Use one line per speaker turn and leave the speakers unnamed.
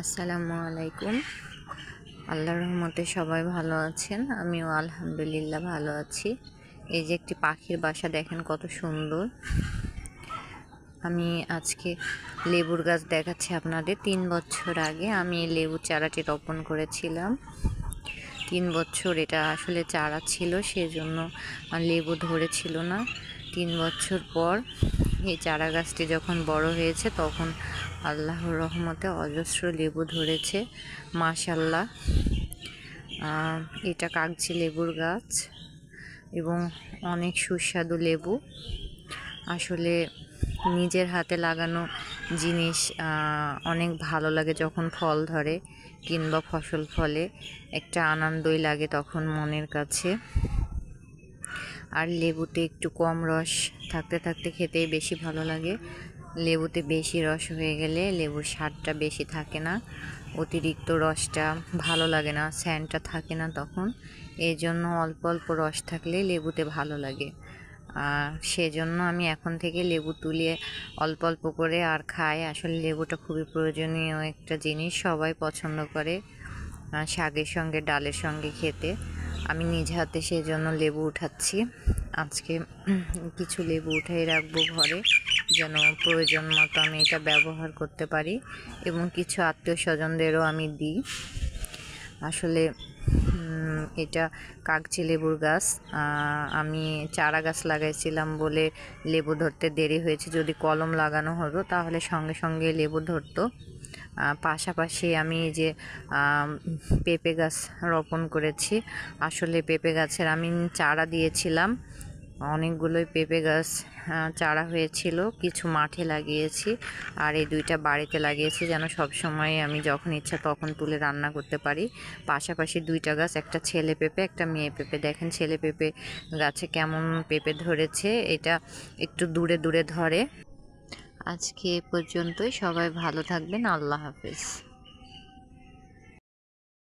আসসালামু আলাইকুম। আল্লাহর রহমতে সবাই ভালো আছেন, আমিও আলহামদুলিল্লাহ ভালো আছি। এই যে একটি পাখির বাসা দেখেন কত সুন্দর। আমি আজকে লেবুর গাছ দেখাচ্ছি আপনাদের। 3 বছর আগে আমি এই লেবু চারাটি রোপণ করেছিলাম। 3 বছর এটা আসলে চারা ছিল, সেজন্য লেবু ধরেছিল না। 3 বছর পর এই চারা গাছটি যখন বড় হয়েছে তখন আল্লাহর রহমতে অজস্র লেবু ধরেছে, মাশাল্লাহ। এটা কাগজি লেবুর গাছ এবং অনেক সুস্বাদু লেবু। আসলে নিজের হাতে লাগানো জিনিস অনেক ভালো লাগে যখন ফল ধরে কিংবা ফসল ফলে, একটা আনন্দই লাগে তখন মনের কাছে। আর লেবুতে একটু কম রস থাকতে থাকতে খেতেই বেশি ভালো লাগে। লেবুতে বেশি রস হয়ে গেলে লেবুর স্বাদটা বেশি থাকে না, অতিরিক্ত রসটা ভালো লাগে না, স্যান্টটা থাকে না তখন। এই জন্য অল্প অল্প রস থাকলে লেবুতে ভালো লাগে। সেজন্য আমি এখন থেকে লেবু তুলে অল্প অল্প করে আর খাই। আসলে লেবুটা খুবই প্রয়োজনীয় একটা জিনিস, সবাই পছন্দ করে শাকের সঙ্গে ডালের সঙ্গে খেতে। আমি নিজ হাতে সেই জন্য লেবু উঠাচ্ছি। আজকে কিছু লেবু উঠাই রাখবো ঘরে, যেন প্রয়োজন মতো আমি এটা ব্যবহার করতে পারি এবং কিছু আত্মীয় স্বজনদেরও আমি দিই। আসলে এটা কাগজি লেবুর গাছ। আমি চারা গাছ লাগাইছিলাম বলে লেবু ধরতে দেরি হয়েছে। যদি কলম লাগানো হতো তাহলে সঙ্গে সঙ্গে লেবু ধরতো। পাশাপাশি আমি যে পেঁপে গাছ রোপণ করেছি। আসলে পেঁপে গাছের আমি চারা দিয়েছিলাম, অনেকগুলোই পেঁপে গাছ চারা হয়েছিল। কিছু মাঠে লাগিয়েছি আর এই 2টা বাড়িতে লাগিয়েছি, যেন সবসময় আমি যখন ইচ্ছা তখন তুলে রান্না করতে পারি। পাশাপাশি 2টা গাছ, একটা ছেলে পেঁপে একটা মেয়ে পেঁপে। দেখেন ছেলে পেঁপে গাছে কেমন পেঁপে ধরেছে, এটা একটু দূরে দূরে ধরে। আজকে এ পর্যন্তই, সবাই ভালো থাকবেন, আল্লাহ হাফেজ।